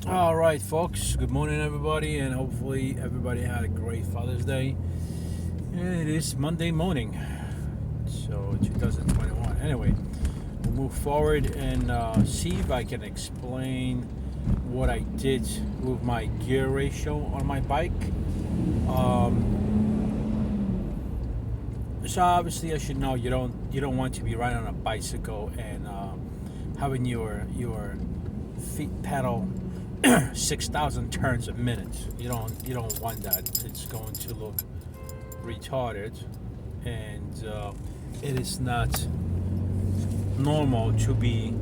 All right, folks. Good morning, everybody, and hopefully everybody had a great Father's Day. It is Monday morning, so 2021. Anyway, we'll move forward and see if I can explain what I did with my gear ratio on my bike. Um, so obviously, as you know, you don't want to be riding on a bicycle and having your feet pedal 6,000 turns a minute. You don't want that. It's going to look retarded, and it is not normal to be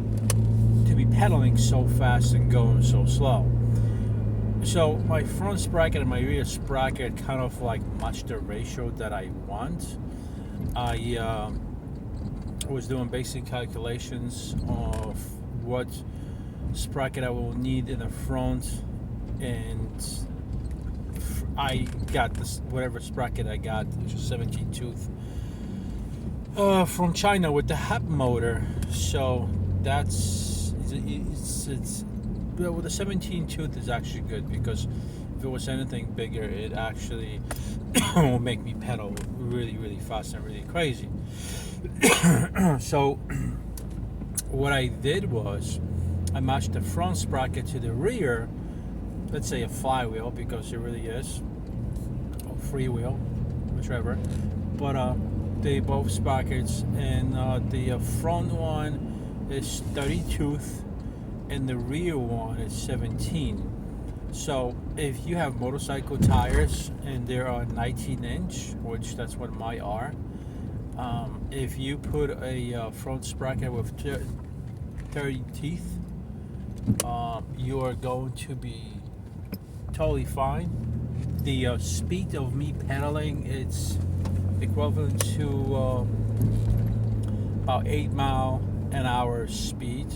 pedaling so fast and going so slow. So my front sprocket and my rear sprocket kind of like match the ratio that I want. I was doing basic calculations of what sprocket I will need in the front, and I got this whatever sprocket I got, which is 17 tooth from China with the hub motor. So it's well, with the 17 tooth is actually good because if it was anything bigger, it actually will make me pedal really, really fast and really crazy. So what I did was I matched the front sprocket to the rear, let's say a flywheel because it really is, or freewheel, whichever. But they both sprockets, and the front one is 30 tooth, and the rear one is 17. So if you have motorcycle tires and they are 19 inch, which that's what my are, if you put a front sprocket with 30 teeth, you are going to be totally fine. The speed of me pedaling it's equivalent to about 8 mile an hour speed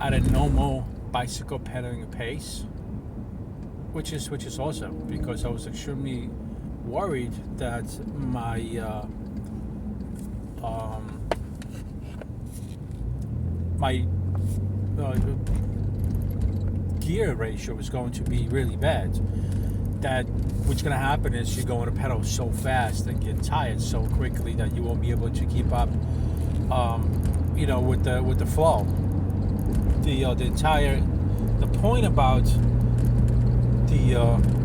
at a normal bicycle pedaling pace, which is awesome because I was extremely worried that my gear ratio is going to be really bad. That what's going to happen is you're going to pedal so fast and get tired so quickly that you won't be able to keep up, with the flow. The point about the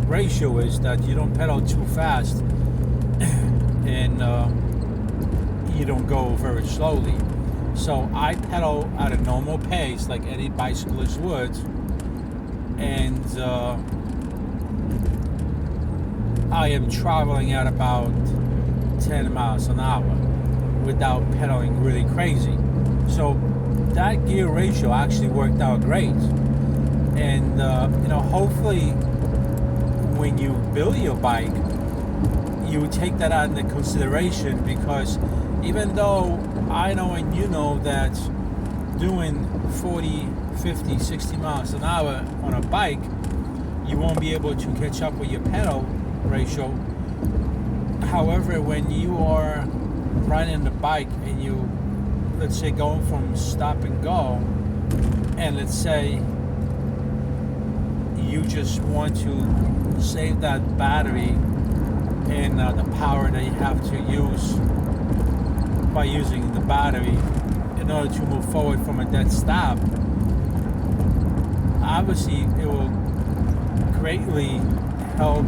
ratio is that you don't pedal too fast and you don't go very slowly. So I pedal at a normal pace like any bicyclist would, and I am traveling at about 10 miles an hour without pedaling really crazy. So that gear ratio actually worked out great. And hopefully when you build your bike, you take that into consideration, because even though I know and you know that doing 40, 50, 60 miles an hour on a bike, you won't be able to catch up with your pedal ratio. However, when you are riding the bike and you, let's say, going from stop and go, and let's say you just want to save that battery and the power that you have to use by using the battery in order to move forward from a dead stop, obviously it will greatly help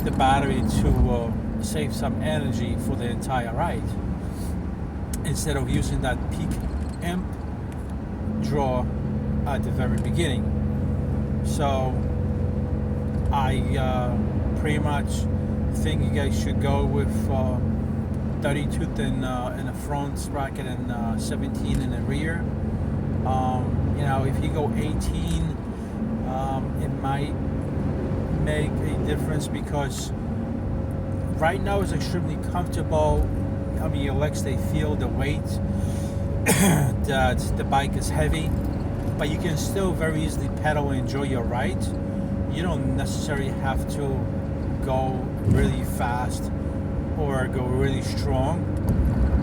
the battery to save some energy for the entire ride instead of using that peak amp draw at the very beginning. So I pretty much think you guys should go with 30 tooth in the front sprocket and 17 in the rear. If you go 18, it might make a difference because right now it's extremely comfortable. I mean, your legs, they feel the weight that the bike is heavy, but you can still very easily pedal and enjoy your ride. You don't necessarily have to go really fast or go really strong,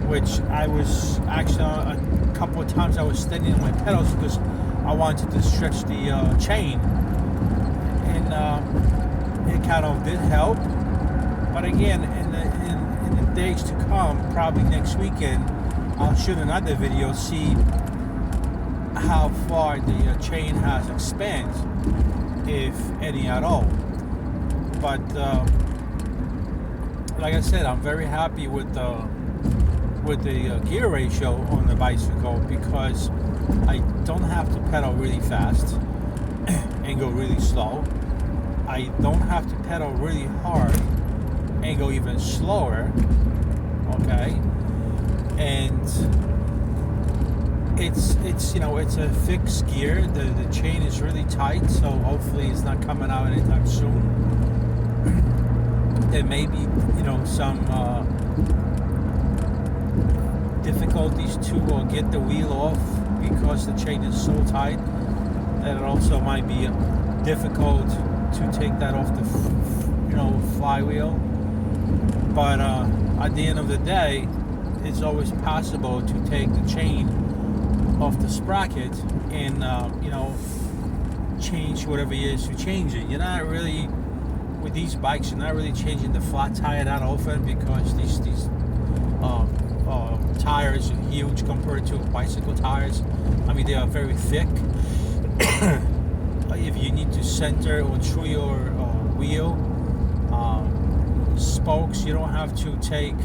which I was actually a couple of times I was standing on my pedals because I wanted to stretch the chain, and it kind of did help. But again, in the days to come, probably next weekend, I'll shoot another video, see how far the chain has expanded, if any at all. But like I said, I'm very happy with the gear ratio on the bicycle, because I don't have to pedal really fast and go really slow. I don't have to pedal really hard and go even slower. Okay, and it's it's a fixed gear. The chain is really tight, so hopefully it's not coming out anytime soon. There may be some difficulties to get the wheel off, because the chain is so tight that it also might be difficult to take that off the flywheel. But at the end of the day, it's always possible to take the chain off the sprocket and change whatever it is to change it. You're not really, with these bikes, you're not really changing the flat tire that often, because these tires are huge compared to bicycle tires. I mean, they are very thick. If you need to center or through your wheel spokes, you don't have to take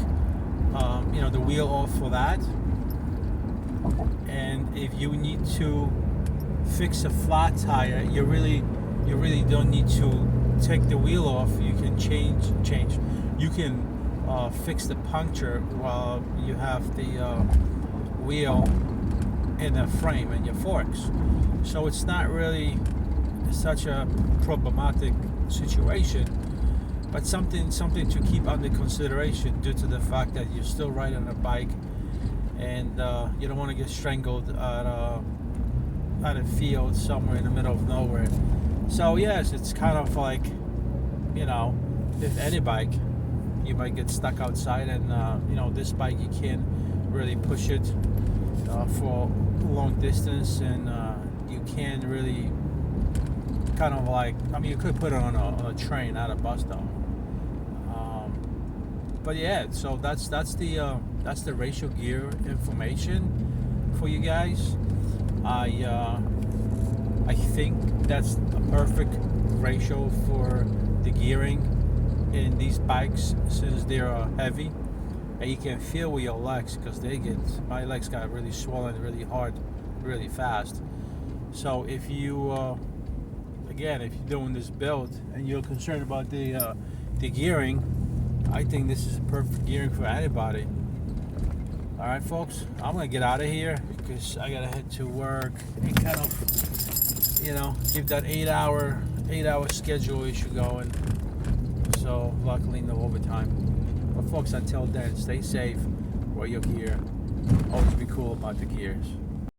the wheel off for that. And if you need to fix a flat tire, you really don't need to take the wheel off. You can change. You can fix the puncture while you have the wheel in the frame and your forks. So it's not really such a problematic situation, but something to keep under consideration, due to the fact that you're still riding a bike, and you don't want to get strangled at a field somewhere in the middle of nowhere. So yes, it's kind of like, if any bike, you might get stuck outside, and this bike, you can't really push it for long distance, and you can't really kind of like, you could put it on a train, not a bus though. But yeah, so that's the ratio gear information for you guys. I think that's a perfect ratio for the gearing in these bikes, since they are heavy, and you can feel with your legs, because my legs got really swollen really hard, really fast. So if you again, if you're doing this build and you're concerned about the gearing, I think this is a perfect gearing for anybody. All right, folks, I'm gonna get out of here, because I gotta head to work and kind of give that 8-hour schedule issue going. So luckily no overtime. But folks, until then, stay safe, wear your gear, always be cool about the gears.